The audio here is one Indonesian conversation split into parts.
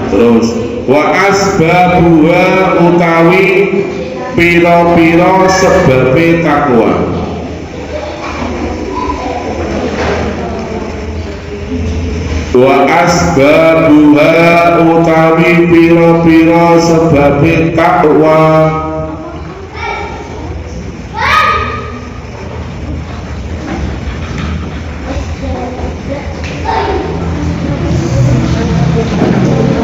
Terus wa asbabuha utawi pira-pira sebabe takwa. Wa asbabuha utawi pira-pira sebabe takwa.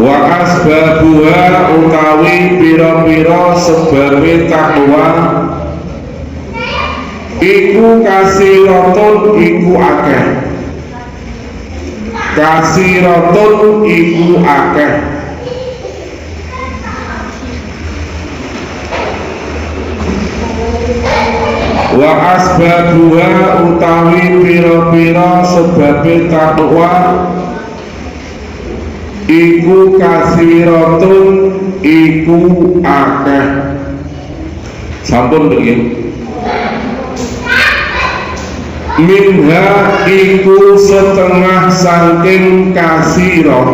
Wa asbabuha utawi pira-pira sebabe takwa iku kasiratun iku akeh. Kasiratun iku akeh. Wa asbabuha utawi pira-pira sebabe takwa iku kasiratun iku akeh. Sampun begini. Minha iku setengah saking kasirah.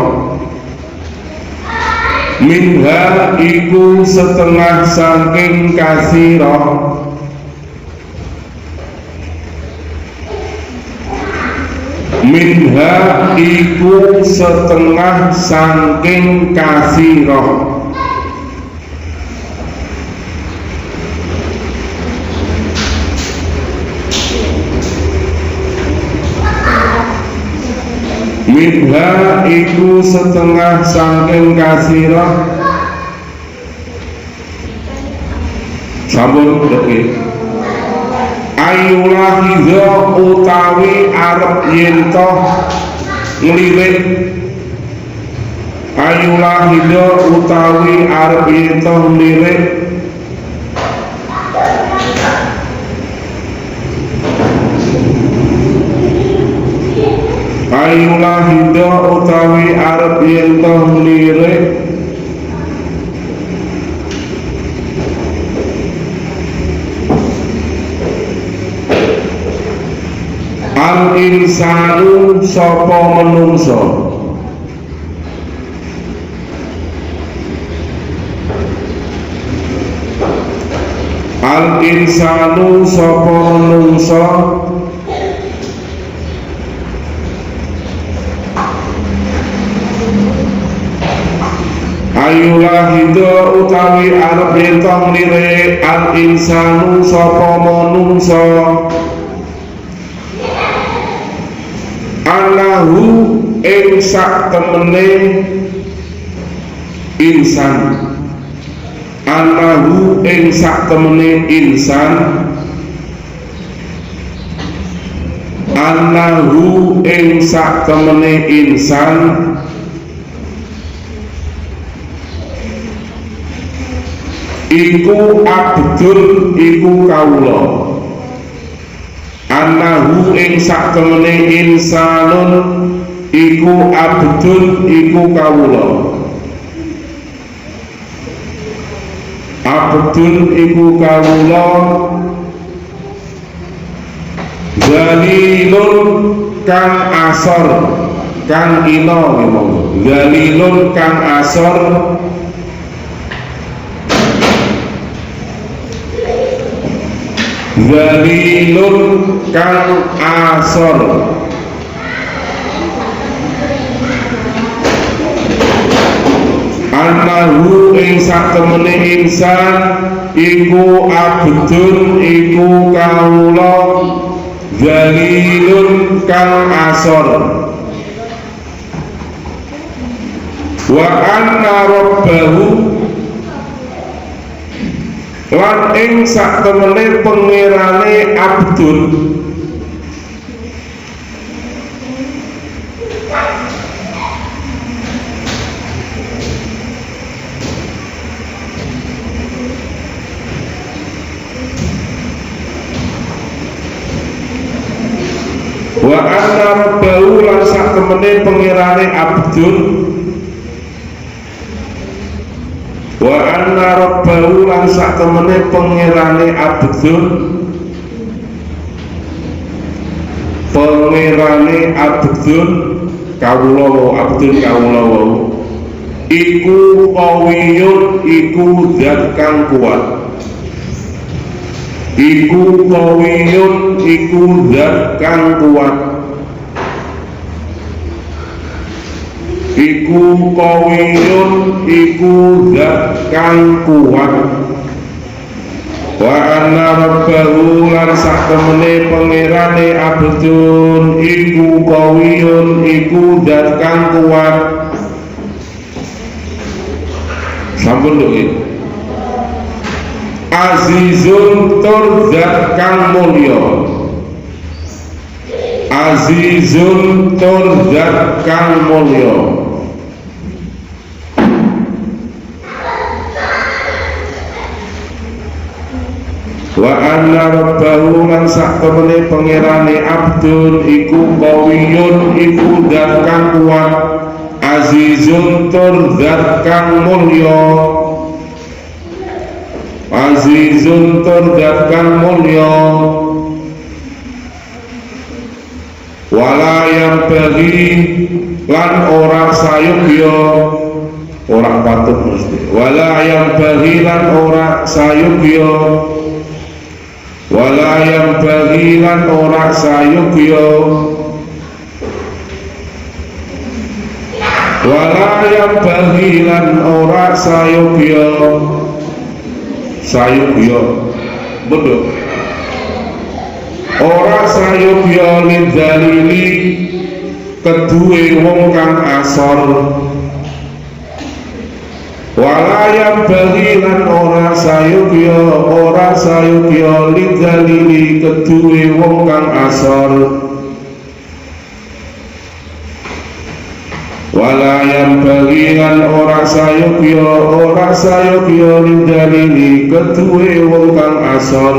Minha iku setengah saking kasirah. Minha iku setengah saking kasirah. Minha iku setengah saking kasirah. Sampun oke. Ayulahiza utawi arep yento nglirik. Ayulahiza utawi arep yento nglirik. Ayulahiza utawi arep yento nglirik. Al insanu sapa menungso. Al insanu sapa menungso. Ayulahido utawi arep ento nglirik al insanu sapa menungso. Anahu ing sak temene insan. Anahu ing sak temene insan. Anahu ing sak temene insan. Iku abdul iku kawula. Anahu ing sak temene insanun iku abdul iku kawula. Abdul iku kawula. Zalilun kang asor kang ina memang. Zalilun kang asor. Zalilun kang asor. Anahu ing satemene insan iku abdun iku kawula. Zalilun kang asor. Wa anna rabbahu lan ing sak temene pangerane abdul. Wa anna rabbahu lan sak temene pangerane abdul. Wa anna rabbahu lan sak temene pangerane abdul. Pangerane abdul kawula abdul kawula iku qawiyun iku zat kang kuat. Iku qawiyun iku zat kang kuat. Iku qawiyun iku zat kang kuat. Wa anna rabbahu lan sak temene pangerane abdun iku qawiyun iku zat kang kuat. Sampun lho. Azizun tur zat kang mulya. Azizun tur zat kang mulya. Wa anna rabbahu lan sak temene pangerane abdun iku qawiyun iku zat kang kuat. Azizun tur zat kang mulya. Azizun tur zat kang mulya. Wala yang bagi lan ora sayukya, ora patut mesti. Wala yang bagi lan ora sayukya. Wala yang bagi lan ora sayukya. Wala yang bagi lan ora sayukya. Sayukya betul. Ora sayukya lidzalili keduwe wong kang asor. Wala yang bagi lan ora sayukya lidzalili keduwe wong kang asor. Wala yang bagi lan ora sayukya lidzalili keduwe wong kang asor.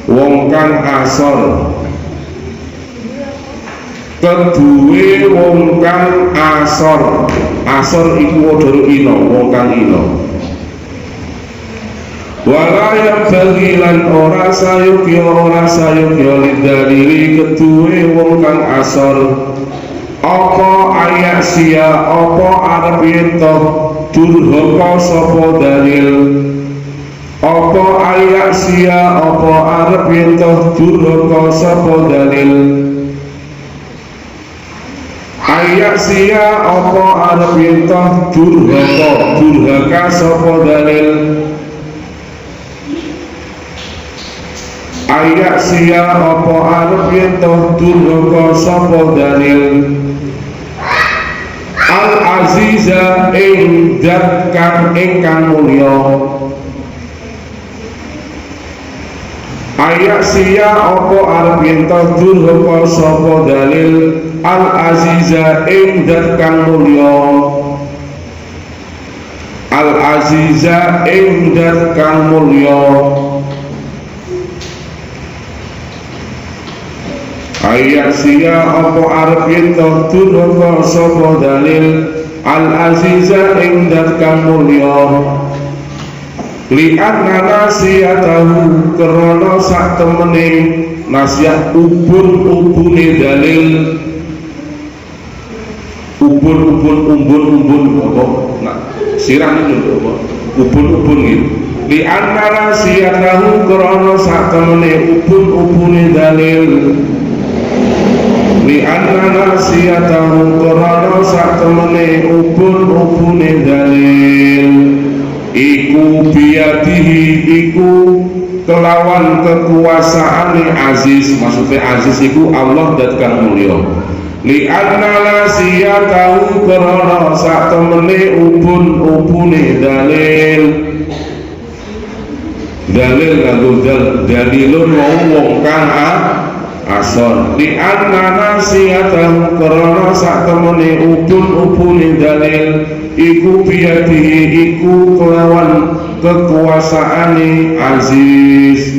Wong kang asor keduwe wong kang asor. Asor iku wodoro ino, wong kang ino. Wala yang bagi lan ora sayukya lidzalili keduwe wong kang asor. Apa ayak sia apa arep ento durhaka sapa dalil. Apa ayak sia apa arep ento durhaka sapa dalil. Ayak sia apa arep ento durhaka sapa dalil. Ayak sia apa arep ento durhaka sapa dalil. Al-Aziza ing zat kang ingkang mulya. Ayak sia apa arep ento durhaka sapa dalil. Al-Aziza ing zat kang mulya. Al-Aziza ing zat kang mulya. Ayak sia apa arep ento durhaka sapa dalil. Al-Aziza ing zat kang mulya. Li'anna nasiyatahu krana sak temene nasihat ubun-ubune dalil. Ubun apa? Nah, sirah itu apa? Ubun gitu. Li'anna nasiyatahu krana sak temene ubun-ubune dalil. Li'anna nasiyatahu krana sak temene ubun-ubune dalil. Iku biyadihi iku kelawan kekuasaane Aziz. Maksudnya Aziz iku Allah dat kang mulya. Li'anna nasiyatahu krana sak temene ubun-ubune dalil. Dalil nganggo dalilun wong kang asor. Li'anna nasiyatahu krana sak temene ubun-ubune dalil. Iku biyadihi iku kelawan kekuasaane Aziz.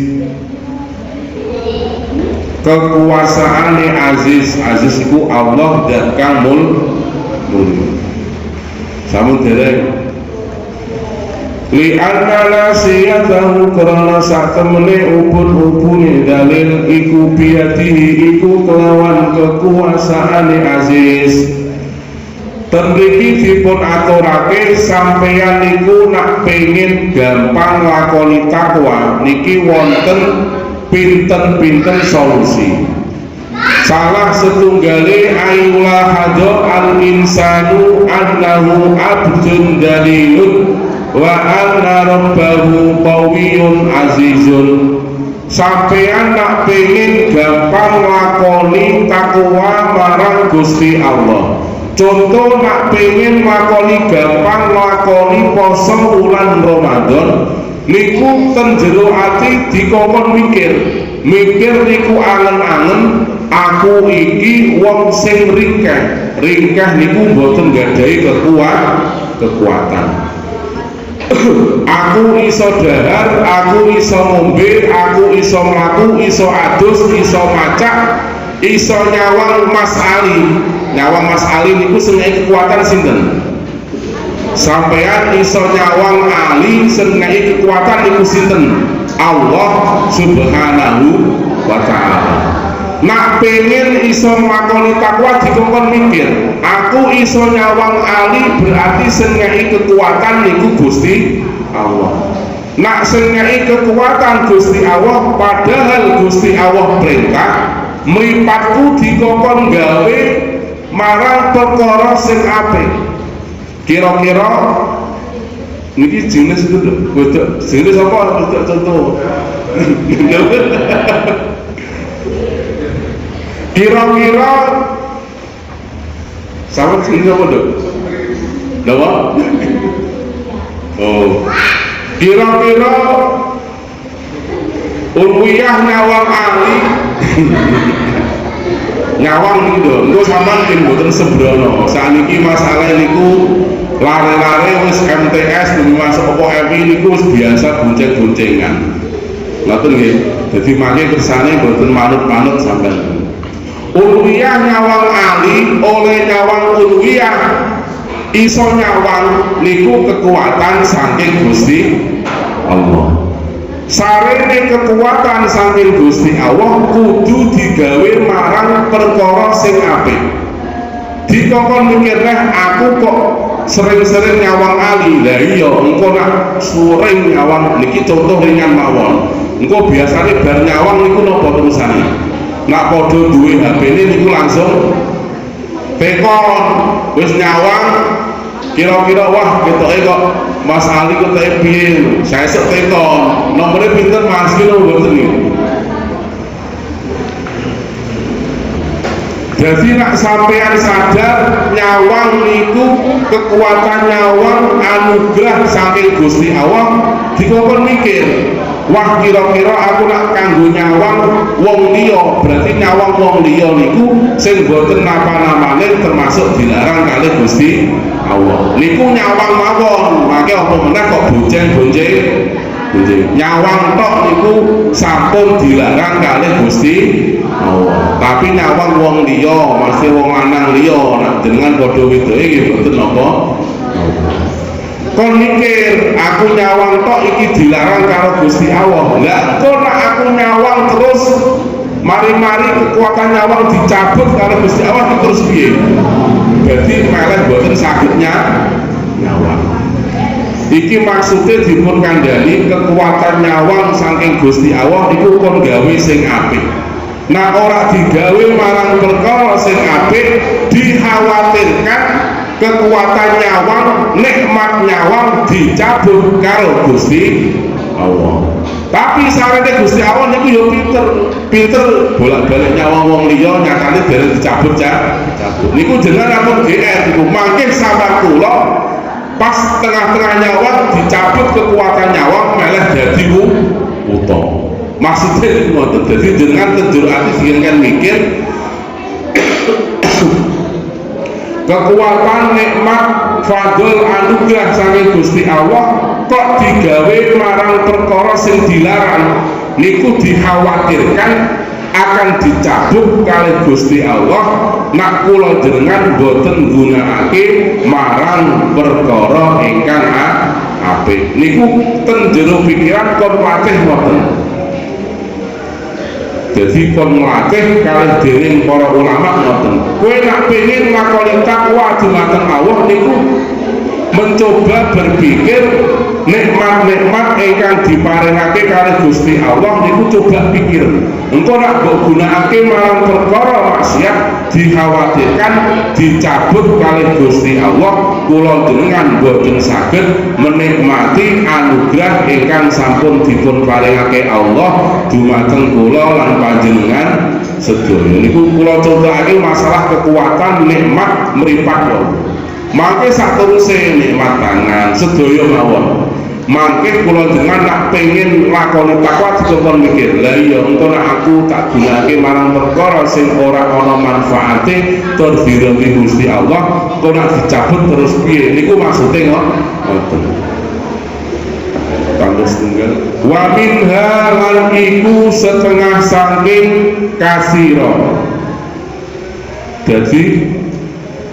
Kekuasaane Aziz. Aziz iku Allah dan kang mulya. Sampun dereng. Li'anna nasiyatahu krana sak temene ubun-ubune dalil. Iku biyadihi iku kelawan kekuasaane Aziz. ten mriki dipun aturake sampeyan niku nak pengin gampang lakoni takwa niki wonten pinten-pinten solusi. Salah setunggale ayulah hado al insanu annahu abdun dalilun wa anna rabbahu qawiyyun azizun. Sampeyan nak pengin gampang lakoni takwa marang Gusti Allah. Contoh nak pengen lakoni gampang lakoni poso bulan Ramadan niku ten jero ati dikokon mikir niku angen-angen aku iki wong sing ringkeh niku mboten gadhahi kekuatan. Aku iso dahar, aku iso ngombe, aku iso mlaku, iso adus, iso macak, iso nyawang Mas Ali. Nyawang Mas Ali niku sengai kekuatan sinten? Sampeyan iso nyawang Ali sengai kekuatan niku sinten? Allah Subhanahu wa ta'ala. Nak pengen iso nglakoni takwa dikongkon mikir, aku iso nyawang Ali berarti sengai kekuatan niku Gusti Allah. Nak sengai kekuatan Gusti Allah padahal Gusti Allah perintah mripatku dikongkon gawe marang perkara sing apik. Kira-kira niki jenis itu lho, wedok jenis apa wedok contoh. Kira-kira sama jenis apa lho? Dawa? Oh. Kira-kira Ulwiyah nyawang Ali nyawang gitu, engko sampean ing mboten sembrono. Saniki masalah niku lare-lare wis MTS masuk apa MI niku wis biasa bonceng-boncengan. Ngoten nggih. Dadi mangke kersane mboten manut-manut sampean. Ulwiyah nyawang Ali oleh nyawang Ulwiyah iso nyawang niku kekuatan saking Gusti Allah. Sarene kekuatan saking Gusti Allah kudu digawe marang perkara sing apik. Dikongkon mikir aku kok sering-sering nyawang Ali. Lah iya engko nak sering nyawang niki contoh ringan mawon. Engko biasane bar nyawang niku napa terusane? Nak padha duwe HP-ne niku langsung tekon wis nyawang kira-kira wah ketoke kok Mas Ali ketoke piye saya esuk tekon nomornya pinter Mas kilo mboten niku. Jadi nak sampean sadar nyawang niku kekuatan nyawang anugerah saking Gusti Allah dikongkon mikir wah kira-kira aku nak kanggo nyawang wong liya berarti nyawang wong liya niku sing boten napa-napane termasuk dilarang kalih Gusti Allah niku nyawang mawon mangke apa meneh kok bonceng-bonceng nyawang tok niku sampun dilarang kalih Gusti Allah tapi nyawang wong liya mesti wong lanang liya nek jenengan padha wedoke nggih boten napa kon mikir aku nyawang tok iki dilarang karo Gusti Allah. Lah kok nek aku nyawang terus mari-mari kekuatan nyawang dicabut karo Gusti Allah terus piye? Berarti malah boten sagednya nyawang. Iki maksudnya dipun kandhani kekuatan nyawang saking Gusti Allah iku kon gawe sing apik. Nah ora digawe marang perkara sing apik dikhawatirkan kekuatan nyawang, nikmat nyawang dicabut karo Gusti Allah. Tapi sarene Gusti Allah niku yo pinter bolak-balik nyawang wong liya nyatane dereng dicabut cabut. Niku jenengan ampun GR niku mangke sampeyan kula pas tengah-tengah nyawang dicabut kekuatan nyawang malah dadi utama. Maksudnya niku ngoten. Dadi jenengan tenjur ati jenengan mikir kekuatan nikmat fadl anugerah saking Gusti Allah kok digawe marang perkara sing dilarang niku dikhawatirkan akan dicabut kalih Gusti Allah nak kula jenengan boten gunakake marang perkara ingkang apik niku ten jero pikiran kon patih wonten Jadi kon nglatih kalih dening para ulama ngoten. Kowe nak pengin nglakoni takwa dumateng Allah niku mencoba berpikir nikmat-nikmat ingkang diparingake kalih Gusti Allah niku coba pikir. Engko nak mbok gunakake marang perkara maksiat dikhawatirkan dicabut kalih Gusti Allah, kula jenengan boten saged menikmati anugerah ingkang sampun dipun paringake Allah dumateng kula lan panjenengan sedaya. Niku kula contohake masalah kekuatan nikmat mripat wae. Mangke sateruse nikmat tangan sedaya mawon. Mangke kula jenengan nak pengin lakoni takwa dikon mikir, lah iya engko nak aku tak gunakake marang perkara sing ora ana manfaate tur direngi Gusti Allah, kok nak dicabut terus piye? Niku maksude ngoten. Tanggal setunggal. Wa minha lan iku setengah saking kasira. Jadi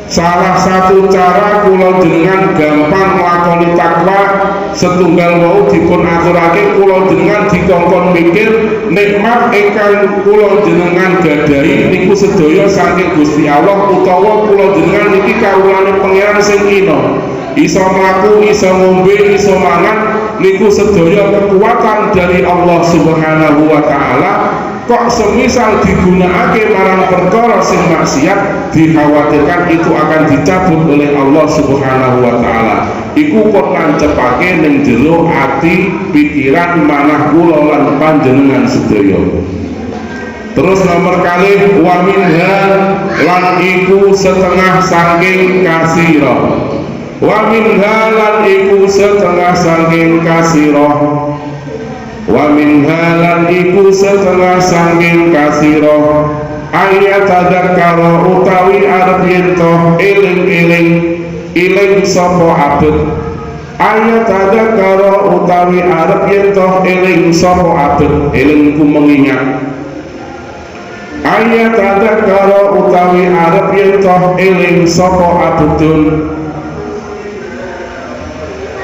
salah satu cara kula jenengan gampang nglakoni takwa setunggal wau dipun aturake, kula jenengan dikongkon mikir nikmat ingkang kula jenengan gadahi niku sedaya saking Gusti Allah, utawa kula jenengan niki kawulane pangeran sing ina, iso mlaku, iso ngombe, iso mangan, niku sedaya kekuatan dari Allah Subhanahu wa taala. Kok semisal digunakake marang perkara sing maksiat, dikhawatirkan itu akan dicabut oleh Allah Subhanahu wa taala. Iku kok nancepake ning jero ati pikiran manah kula lan panjenengan sedaya. Terus nomor kalih, wa minha lan iku setengah saking kasira. Wa minha lan iku setengah saking kasira. Wa minha lan iku setengah saking kasira ayat tadzakara utawi arep yento eling sapa abet. Ayat tadzakara utawi arep yento eling sapa abet, eling ku mengingat. Ayat tadzakara utawi arep yento eling sapa abetun.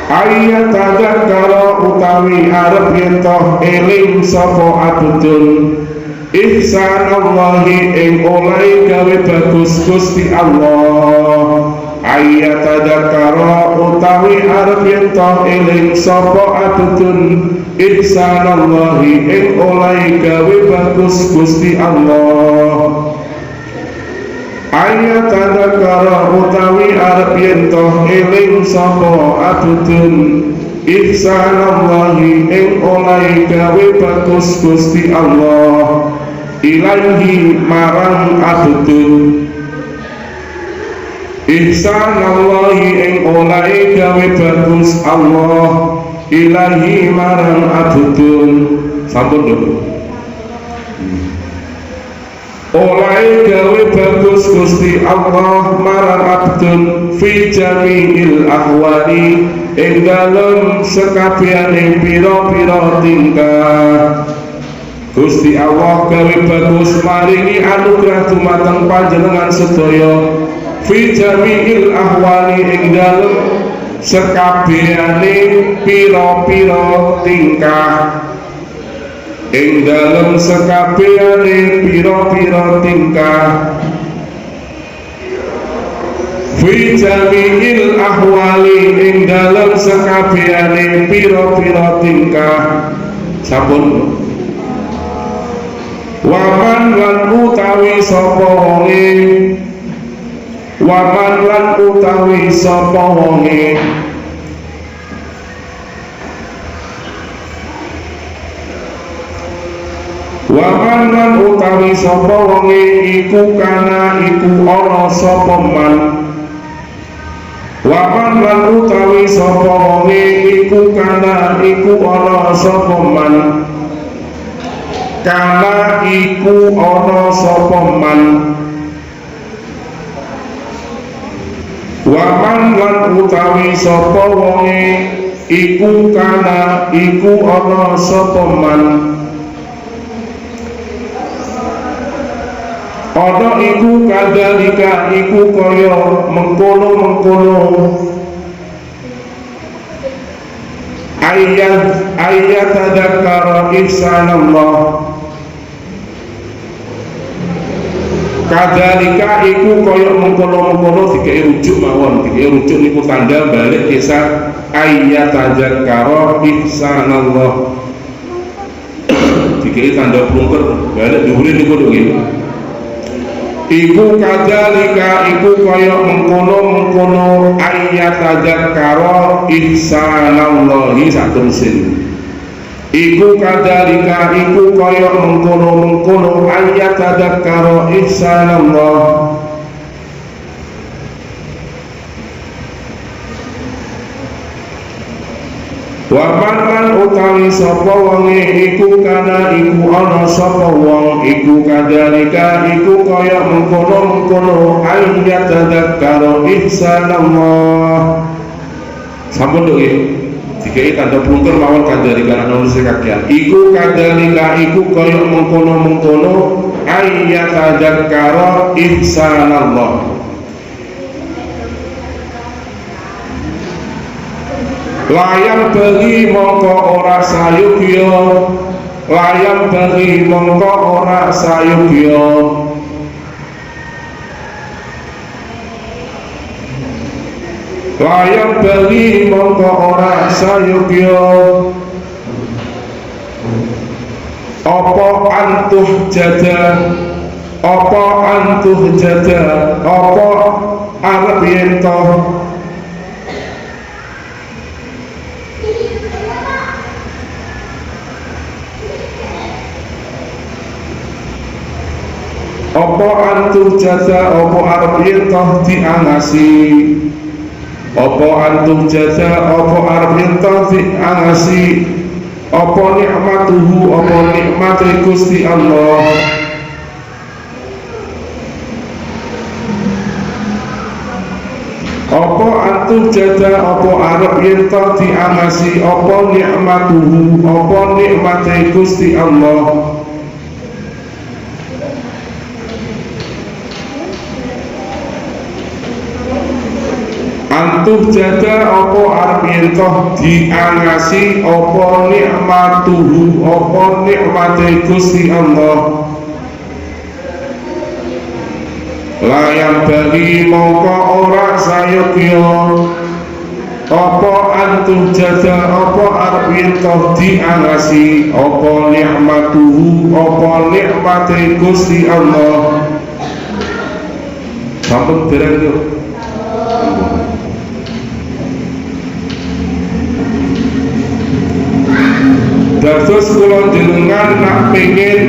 Ayat tadzakara utawi arep yento eling sapa abdun ihsanallahi ing oleh gawe bagus Gusti Allah. Ayat tadzakara utawi arep yento eling sapa abdun ihsanallahi ing oleh gawe bagus Gusti Allah. Ayat tadzakara utawi arep yento eling sapa abdun ihsanallahi ing oleh gawe bagus Gusti Allah ilahi marang abdun. Ihsanallahi ing oleh gawe bagus Allah ilahi marang abdun. Sampun lho. Oleh gawe bagus Gusti Allah marang abdun fi jami'il ahwali ing dalem sekabehane pira-pira tingkah. Gusti Allah gawe bagus maringi anugerah dumateng panjenengan sedaya fi jami'il ahwali ing dalem sekabehane pira-pira tingkah. Ing dalem sekabehane pira-pira tingkah. Fi jami'il ahwali ing dalem sekabehane pira-pira tingkah. Sampun. Waman lan utawi sapa wonge, waman lan utawi sapa wonge Waman lan utawi sapa wonge iku kana iku ana sapa man. Waman lan utawi sapa wonge iku kana iku ana sapa man. Kana iku ana sapa man. Waman lan utawi sapa wonge iku kana iku ana sapa man. Ana iku kadhalika iku kaya mengkono-mengkono. Ayat tadzakara ihsanallah. Kadzalika iku kaya mengkono-mengkono dikai rujuk mawon, dikai rujuk niku tanda balik kisah ayat tadzakkara ihsanallah. Dikai tanda plungker balik dhuwure niku lho nggih. Iku kadzalika iku kaya mengkono-mengkono ayat tadzakkara ihsanallahi saterusé. Iku kadzalika iku kaya mengkono-mengkono ayat tadzakkara ihsanallah. Wa man utawi sapa wonge iku kana iku ana sapa wong iku kadzalika iku kaya mengkono-mengkono ayat tadzakkara ihsanallah. Sampun nggih. Dikai tanda plungker mawon kadzalika nulis kakian. Iku kadzalika iku kaya mengkono-mengkono ayat tadzakkara ihsanallah. Layang bagi mongko ora sayugya, layang bagi mongko ora sayugya. Layang bagi mongko ora sayugya apa antuh jada, apa antuh jada, apa arep yen to apa antuh jada, apa arep yen to diangasi. Apa antum jada, apa arep ento diangasi, apa nikmatuhu, apa nikmate Gusti Allah. Apa antum jada, apa arep ento diangasi, apa nikmatuhu, apa nikmate Gusti Allah. Antuh jada apa arep yentoh diangasi, apa nikmatuhu, apa nikmate Gusti Allah. Layang bagi mongko ora sayogya apa antuh jada, apa arep yentoh diangasi, apa nikmatuhu, apa nikmate Gusti Allah. Sampun dereng yo. Dados kula jenengan nak pengin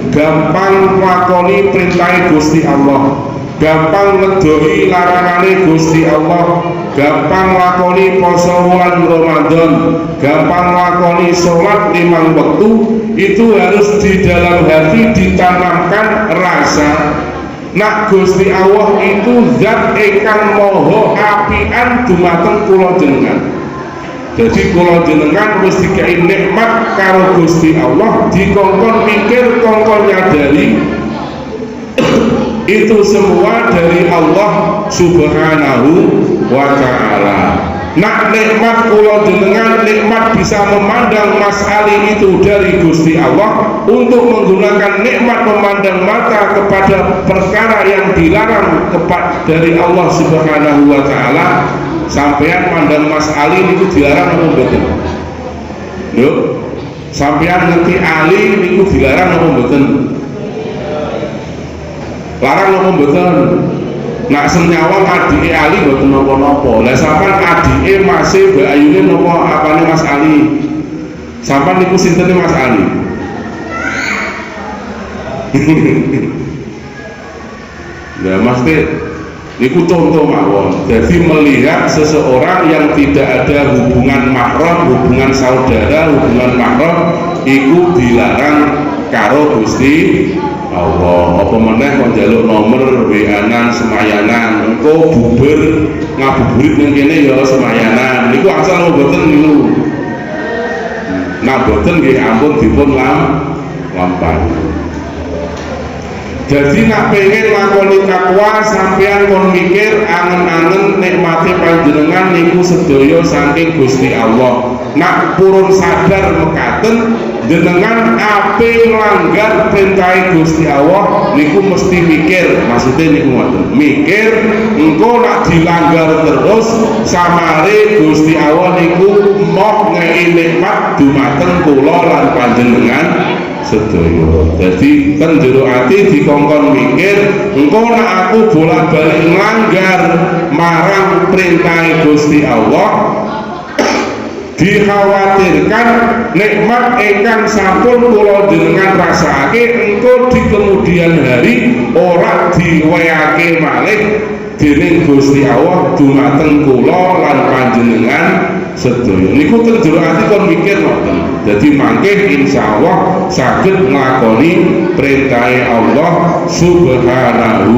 gampang nglakoni perintah Gusti Allah, gampang ngedoi larangane Gusti Allah, gampang nglakoni poso wulan Ramadan, gampang nglakoni sholat 5 waktu, itu harus di dalam hati ditanamkan rasa nak Gusti Allah itu zat ingkang maha apian dumateng kula jenengan. Jadi kula jenengan wis dikai nikmat karo Gusti Allah, dikongkon mikir, kongkon nyadari itu semua dari Allah Subhanahu wa ta'ala. Nak nikmat kula jenengan, nikmat bisa memandang Mas Ali itu dari Gusti Allah, untuk menggunakan nikmat memandang mata kepada perkara yang dilarang dari Allah Subhanahu wa ta'ala. Sampean mandang Mas Ali niku dilarang apa mboten? Lho, sampean ngerti Ali niku dilarang apa mboten? Larang apa mboten? Nak senyawa adike Ali mboten napa-napa. Lah sampean adike masih Mbak Ayune napa apane Mas Ali? Sampean niku sintene Mas Ali? Nah, mesti niku contoh mawon. Jadi melihat seseorang yang tidak ada hubungan mahram, hubungan saudara, hubungan mahram, iku dilarang karo Gusti Allah. Apa meneh kok njaluk nomor WA-nan semayanan, engko bubar ngabuburit ning kene ya semayanan. Niku asal mboten niku. Nah mboten nggih ampun dipun lampahi. Jadi nak pengen lakoni takwa, sampean kon mikir angen-angen nikmati panjenengan niku sedaya saking Gusti Allah. nak purun sadar mekaten jenengan ape melanggar perintah Gusti Allah niku mesti mikir, maksudnya niku ngoten, mikir engko nak dilanggar terus samare Gusti Allah niku moh ngei nikmat dumateng kula lan panjenengan sedaya. Jadi ten jero ati dikongkon mikir engko nek aku bolak-balik nglanggar marang perintah Gusti Allah, dikhawatirkan nikmat ingkang sampun kula jenengan rasake engko di kemudian hari ora diweyake malih dening Gusti Allah dumateng kula lan panjenengan sedaya. Niku ten jero ati kon mikir ngoten. Dadi mangke insyaallah saged nglakoni perintah Allah Subhanahu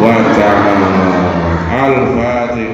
wa taala. Al-Fatihah.